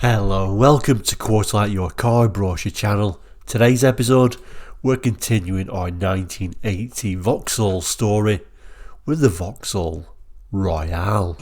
Hello, welcome to Quarterlight, your car brochure channel. Today's episode, we're continuing our 1980 Vauxhall story with the Vauxhall Royale.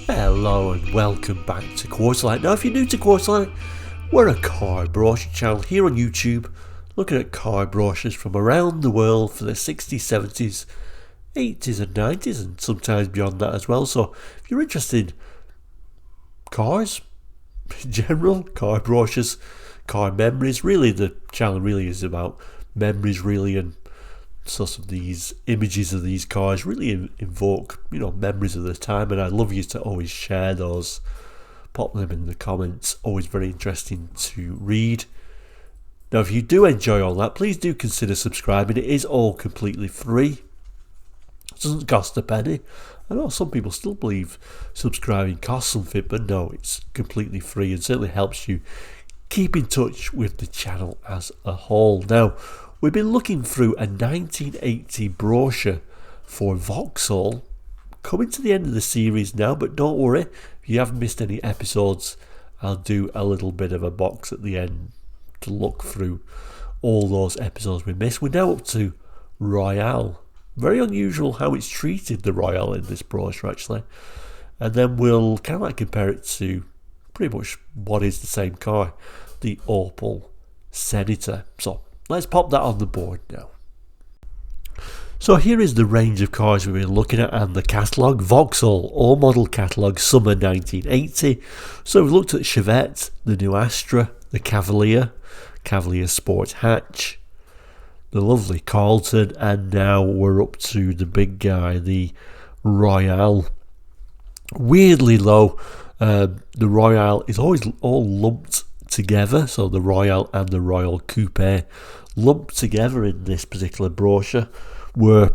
Hello and welcome back to Quarterlight. Now if you're new to Quarterlight, we're a car brochure channel here on YouTube, looking at car brochures from around the world for the 60s, 70s, 80s and 90s and sometimes beyond that as well. So if you're interested in cars in general, car brochures, car memories, really the channel really is about memories really, and sort of these images of these cars really invoke, memories of the time, and I'd love you to always share those, pop them in the comments, always very interesting to read. Now if you do enjoy all that, please do consider subscribing. It is all completely free. It doesn't cost a penny. I know some people still believe subscribing costs something, but no, it's completely free and certainly helps you keep in touch with the channel as a whole. Now, we've been looking through a 1980 brochure for Vauxhall. Coming to the end of the series now, but don't worry, if you haven't missed any episodes, I'll do a little bit of a box at the end to look through all those episodes we missed. We're now up to Royale. Very unusual how it's treated, the Royale, in this brochure actually. And then we'll kind of like compare it to pretty much what is the same car, the Opel Senator. So let's pop that on the board now. So here is the range of cars we've been looking at and the catalogue. Vauxhall all-model catalogue, summer 1980. So we've looked at Chevette, the new Astra, the Cavalier, Cavalier Sport Hatch, the lovely Carlton, and now we're up to the big guy, the Royale. Weirdly though, the Royale is always all lumped together, so the Royale and the Royal Coupe lumped together in this particular brochure, where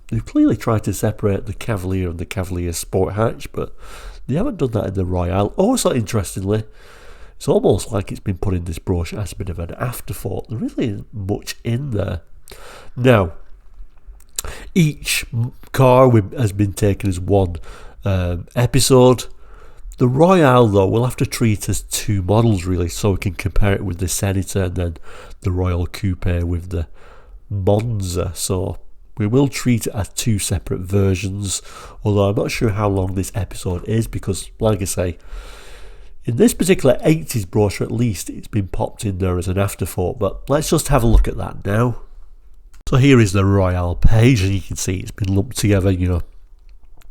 they've clearly tried to separate the Cavalier and the Cavalier Sport Hatch, but they haven't done that in the Royale. Also interestingly, it's almost like it's been put in this brochure as a bit of an afterthought. There really isn't much in there. Now, each car has been taken as one episode. The Royale, though, we'll have to treat as two models, really, so we can compare it with the Senator and then the Royal Coupe with the Monza. So we will treat it as two separate versions, although I'm not sure how long this episode is because, like I say, in this particular 80s brochure at least, it's been popped in there as an afterthought, but let's just have a look at that now. So here is the Royale page, and you can see it's been lumped together,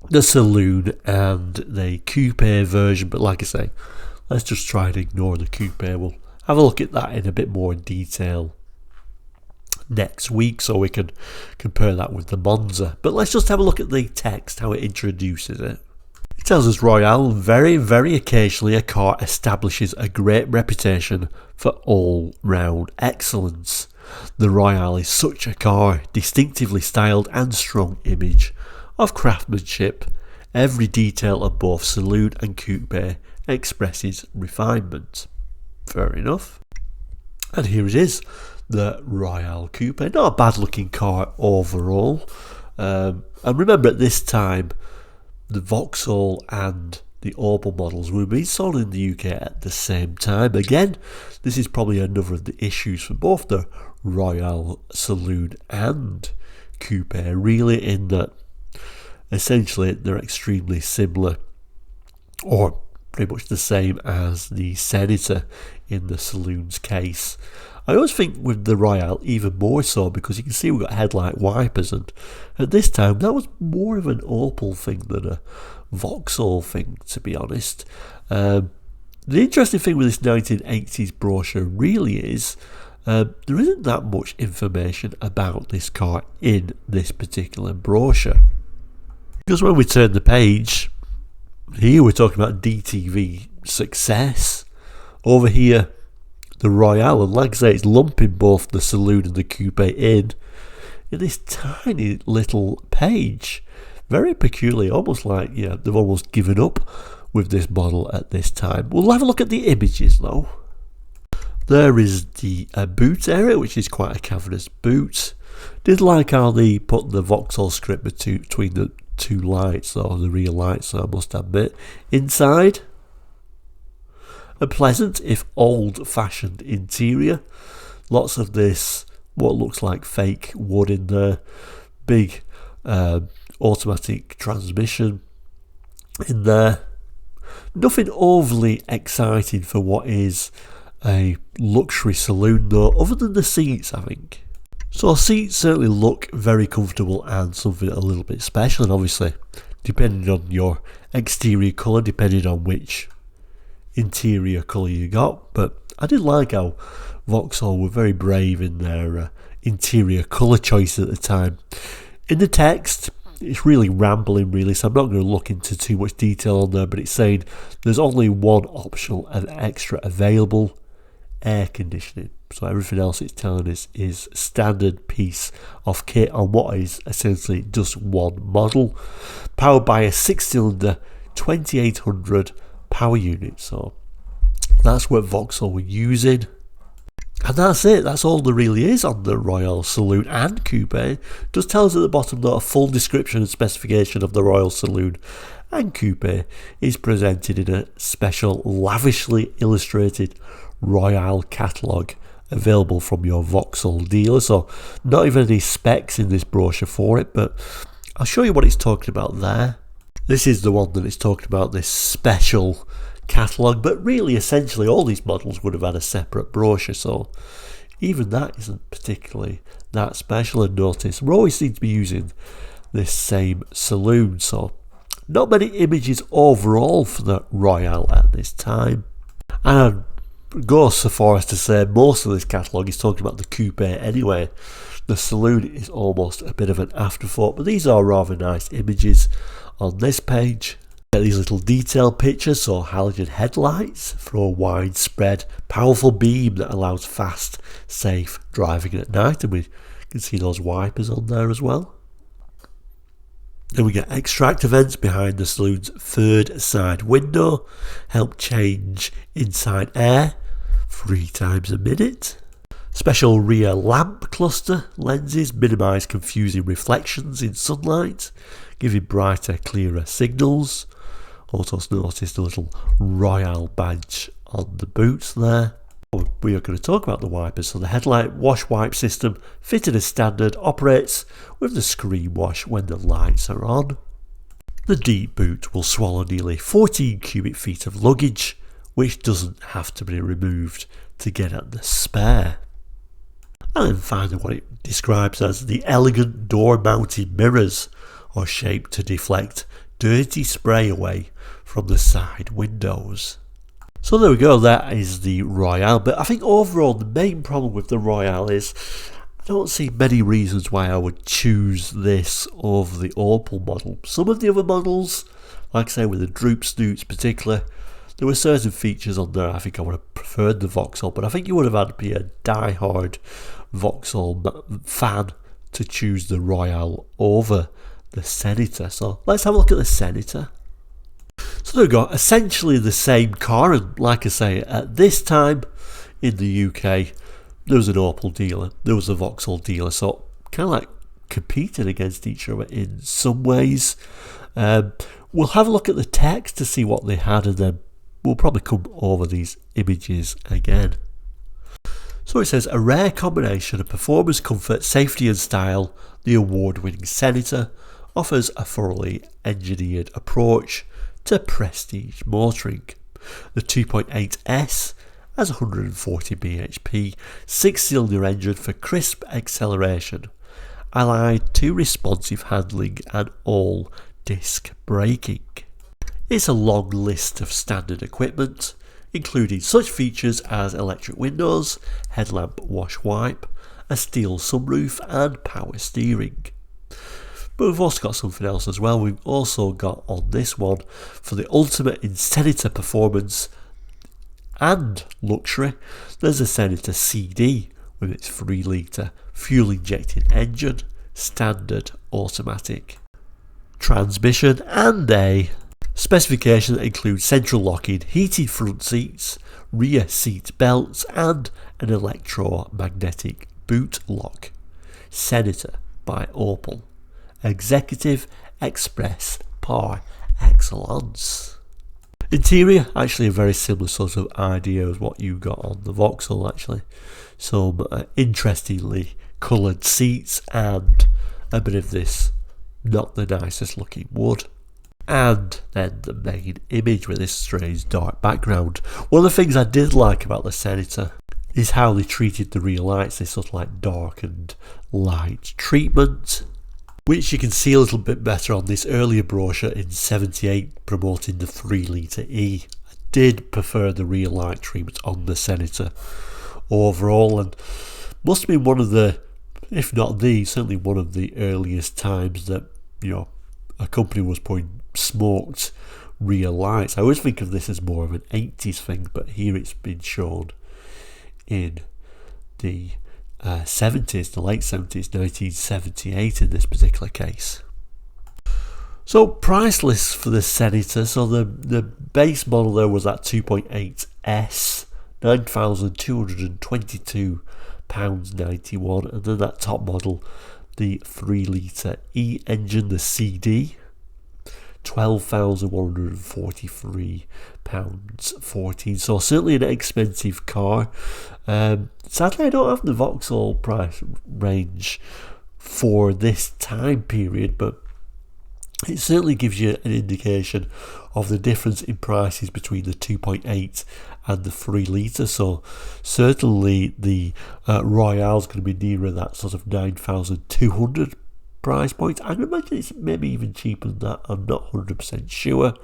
the Saloon and the Coupe version, but like I say, let's just try and ignore the Coupe. We'll have a look at that in a bit more detail next week so we can compare that with the Monza. But let's just have a look at the text, how it introduces it. It tells us Royale, very, very occasionally a car establishes a great reputation for all-round excellence. The Royale is such a car, distinctively styled and strong image of craftsmanship. Every detail of both Saloon and Coupe expresses refinement. Fair enough. And here it is, the Royale Coupe. Not a bad looking car overall. And remember at this time, the Vauxhall and the Opel models were being sold in the UK at the same time. Again, this is probably another of the issues for both the Royale, Saloon and Coupe, really, in that essentially they're extremely similar, or pretty much the same as the Senator in the Saloon's case. I always think with the Royale even more so, because you can see we've got headlight wipers, and at this time that was more of an Opel thing than a Vauxhall thing, to be honest. The interesting thing with this 1980s brochure really is there isn't that much information about this car in this particular brochure. Because when we turn the page, here we're talking about DTV success. Over here, the Royale, and like I say, it's lumping both the Saloon and the Coupe in this tiny little page. Very peculiar, almost like they've almost given up with this model at this time. We'll have a look at the images though. There is the boot area, which is quite a cavernous boot. Did like how they put the Vauxhall strip between the two lights, or the rear lights, I must admit. Inside, a pleasant if old-fashioned interior. Lots of this, what looks like fake wood in there. Big automatic transmission in there. Nothing overly exciting for what is a luxury saloon though, other than the seats, I think. So seats certainly look very comfortable and something a little bit special, and obviously depending on your exterior colour, depending on which interior colour you got. But I did like how Vauxhall were very brave in their interior colour choice at the time. In the text, it's really rambling really, so I'm not going to look into too much detail on there, but it's saying there's only one optional and extra available: air conditioning. So everything else it's telling us is standard piece of kit on what is essentially just one model, powered by a 6-cylinder 2800 power unit. So that's what Vauxhall were using. And that's it, that's all there really is on the Royale Saloon and Coupe. It does tell us at the bottom that a full description and specification of the Royale Saloon and Coupe is presented in a special lavishly illustrated Royale catalogue available from your Vauxhall dealer. So not even any specs in this brochure for it, but I'll show you what it's talking about there. This is the one that it's talking about, this special catalogue, but really essentially all these models would have had a separate brochure, so even that isn't particularly that special. And notice we always seem to be using this same saloon, so not many images overall for the Royale at this time. And I'd go so far as to say most of this catalogue is talking about the coupe anyway. The saloon is almost a bit of an afterthought, but these are rather nice images on this page. These little detail pictures, so halogen headlights for a widespread powerful beam that allows fast, safe driving at night, and we can see those wipers on there as well. Then we get extract events behind the saloon's third side window, help change inside air 3 times a minute. Special rear lamp cluster lenses minimise confusing reflections in sunlight, giving brighter, clearer signals. Also notice the little Royale badge on the boots there. We are going to talk about the wipers. So the headlight wash wipe system, fitted as standard, operates with the screen wash when the lights are on. The deep boot will swallow nearly 14 cubic feet of luggage, which doesn't have to be removed to get at the spare. And then finally what it describes as the elegant door-mounted mirrors are shaped to deflect dirty spray away from the side windows. So there we go, that is the Royale. But I think overall the main problem with the Royale is I don't see many reasons why I would choose this over the Opel model. Some of the other models, like I say with the droop snoots particularly, there were certain features on there I think I would have preferred the Vauxhall, but I think you would have had to be a die-hard Vauxhall fan to choose the Royale over the Senator. So let's have a look at the Senator. So there we go, essentially the same car, and like I say, at this time in the UK there was an Opel dealer, there was a Vauxhall dealer, so kind of like competing against each other in some ways. We'll have a look at the text to see what they had, and then we'll probably come over these images again. So it says, a rare combination of performance, comfort, safety and style, the award-winning Senator offers a thoroughly engineered approach to prestige motoring. The 2.8S has 140 bhp, 6-cylinder engine for crisp acceleration, allied to responsive handling and all-disc braking. It's a long list of standard equipment, including such features as electric windows, headlamp wash wipe, a steel sunroof and power steering. But we've also got something else as well. We've also got on this one, for the ultimate in Senator performance and luxury, there's a Senator CD with its 3-litre fuel-injected engine, standard automatic transmission, and a specification that includes central locking, heated front seats, rear seat belts, and an electromagnetic boot lock. Senator by Opel. Executive Express par excellence. Interior, actually a very similar sort of idea as what you got on the Vauxhall actually. Some interestingly coloured seats and a bit of this not the nicest looking wood. And then the main image with this strange dark background. One of the things I did like about the Senator is how they treated the rear lights, this sort of like dark and light treatment, which you can see a little bit better on this earlier brochure in 78 promoting the 3 litre E. I did prefer the rear light treatment on the Senator overall, and must have been one of the, if not the, certainly one of the earliest times that, you know, a company was putting smoked rear lights. I always think of this as more of an 80s thing, but here it's been shown in the 70s, the late 70s, 1978 in this particular case. So price list for the Senator. So the base model there was that 2.8S, £9,222.91, and then that top model, the 3 litre E engine, the CD, £12,143.14. So certainly an expensive car. Sadly, I don't have the Vauxhall price range for this time period, but it certainly gives you an indication of the difference in prices between the 2.8 and the 3 litre. So certainly the Royale is going to be nearer that sort of 9,200 price point. I can imagine it's maybe even cheaper than that. I'm not 100% sure.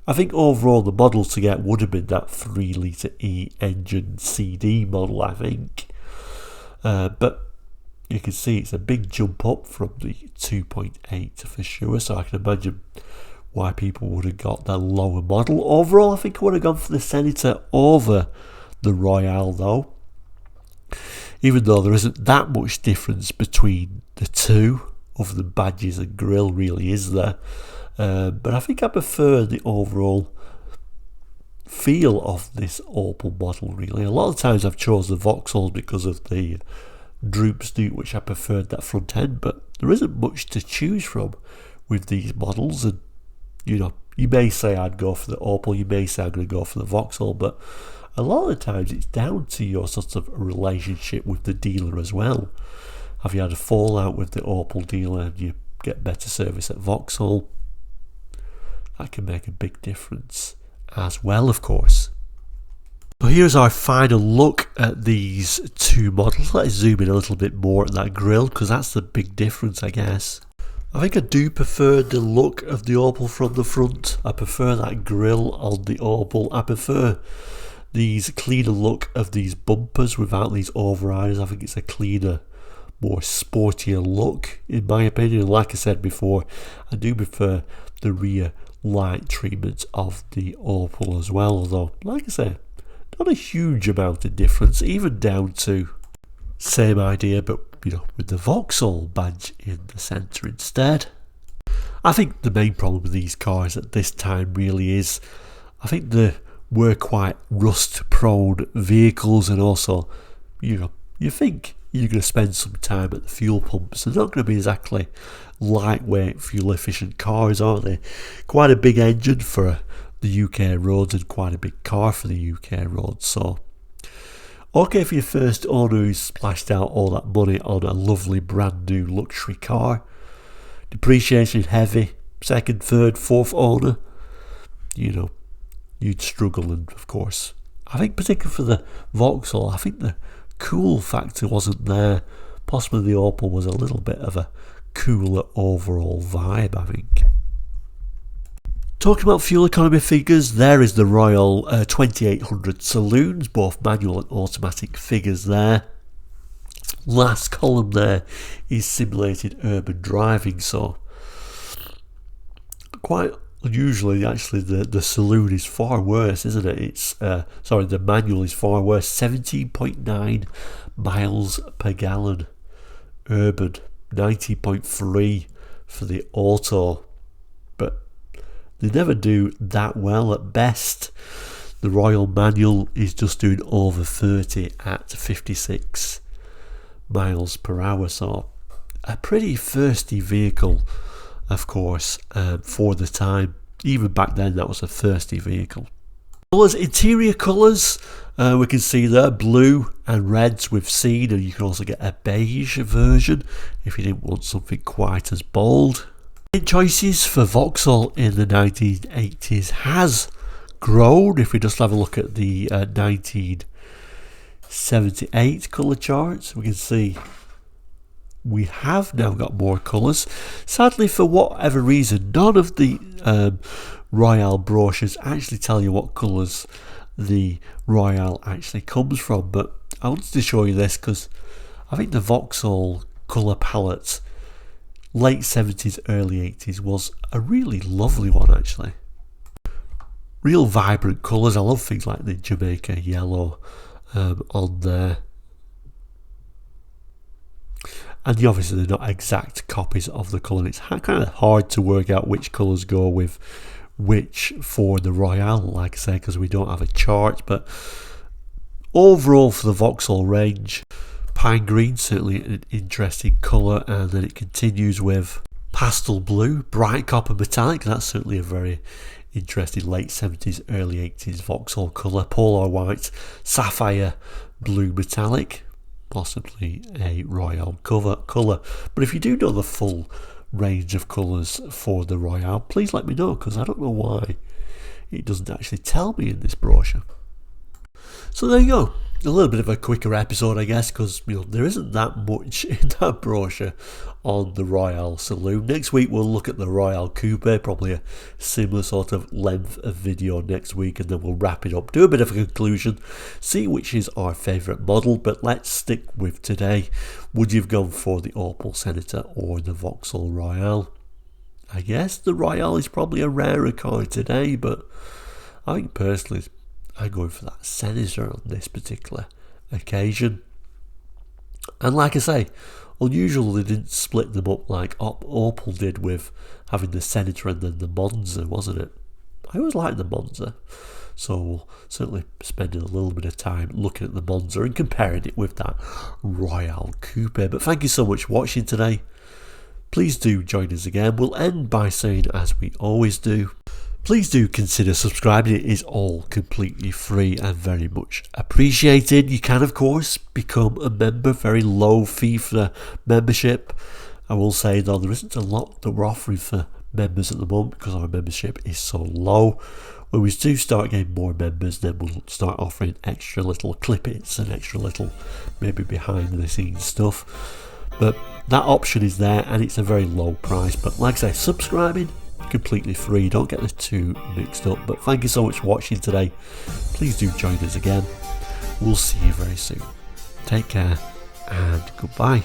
I think overall the models to get would have been that 3 litre E engine CD model, I think. But you can see it's a big jump up from the 2.8 for sure. So I can imagine why people would have got the lower model. Overall, I think I would have gone for the Senator over the Royale though. Even though there isn't that much difference between the two, of the badges and grille really is there, but I think I prefer the overall feel of this Opel model really. A lot of times I've chosen the Vauxhall because of the droop snoot, which I preferred that front end, but there isn't much to choose from with these models, and you know, you may say I'd go for the Opel, you may say I'm going to go for the Vauxhall, but a lot of the times it's down to your sort of relationship with the dealer as well. Have you had a fallout with the Opel dealer and you get better service at Vauxhall? That can make a big difference as well, of course. So here's our final look at these two models. Let's zoom in a little bit more at that grille, because that's the big difference, I guess. I think I do prefer the look of the Opel from the front. I prefer that grille on the Opel. I prefer these cleaner look of these bumpers without these overriders. I think it's a cleaner, more sportier look in my opinion. Like I said before, I do prefer the rear light treatment of the Opel as well, although like I said, not a huge amount of difference, even down to same idea but you know, with the Vauxhall badge in the centre instead. I think the main problem with these cars at this time really is, I think they were quite rust prone vehicles, and also, you know, you think you're going to spend some time at the fuel pumps. They're not going to be exactly lightweight, fuel efficient cars, are they? Quite a big engine for the UK roads and quite a big car for the UK roads. So, okay for your first owner who's splashed out all that money on a lovely brand new luxury car. Depreciation heavy. Second, third, fourth owner, you know, you'd struggle. And of course, I think particularly for the Vauxhall, I think the cool factor wasn't there. Possibly the Opel was a little bit of a cooler overall vibe, I think. Talking about fuel economy figures, there is the Royal 2800 Saloons, both manual and automatic figures there. Last column there is simulated urban driving, so quite unusually actually the Saloon is far worse, isn't it? It's the manual is far worse. 17.9 miles per gallon urban, 90.3 for the auto, but they never do that well. At best the Royal manual is just doing over 30 at 56 miles per hour, so a pretty thirsty vehicle, of course, for the time. Even back then, that was a thirsty vehicle. Colours, interior colours, we can see there blue and reds we've seen, and you can also get a beige version if you didn't want something quite as bold. Choices for Vauxhall in the 1980s has grown. If we just have a look at the 1978 colour charts, we can see we have now got more colours. Sadly, for whatever reason, none of the Royale brochures actually tell you what colours the Royale actually comes from, but I wanted to show you this because I think the Vauxhall colour palette late 70s, early 80s was a really lovely one actually. Real vibrant colours. I love things like the Jamaica yellow on there. And obviously they're not exact copies of the colour. It's kind of hard to work out which colours go with which for the Royale, like I say, because we don't have a chart. But overall for the Vauxhall range, pine green, certainly an interesting colour, and then it continues with pastel blue, bright copper metallic. That's certainly a very interesting late 70s, early 80s Vauxhall colour. Polar white, sapphire blue metallic, possibly a Royale colour. But if you do know the full range of colours for the Royale, please let me know, because I don't know why it doesn't actually tell me in this brochure. So there you go. A little bit of a quicker episode, I guess, because there isn't that much in that brochure on the Royale Saloon. Next week we'll look at the Royale Coupe, probably a similar sort of length of video next week, and then we'll wrap it up, do a bit of a conclusion, see which is our favourite model. But let's stick with today. Would you have gone for the Opel Senator or the Vauxhall Royale? I guess the Royale is probably a rarer car today, but I think personally I'm going for that Senator on this particular occasion. And like I say, unusual they didn't split them up like Opel did with having the Senator and then the Monza, wasn't it? I always liked the Monza, so we'll certainly spending a little bit of time looking at the Monza and comparing it with that Royale Coupe. But thank you so much for watching today. Please do join us again. We'll end by saying, as we always do, please do consider subscribing. It is all completely free and very much appreciated. You can, of course, become a member. Very low fee for the membership. I will say, though, there isn't a lot that we're offering for members at the moment because our membership is so low. When we do start getting more members, then we'll start offering extra little clippets and extra little maybe behind the scenes stuff. But that option is there, and it's a very low price. But like I say, subscribing, completely free. Don't get the two mixed up. But thank you so much for watching today. Please do join us again. We'll see you very soon. Take care and goodbye.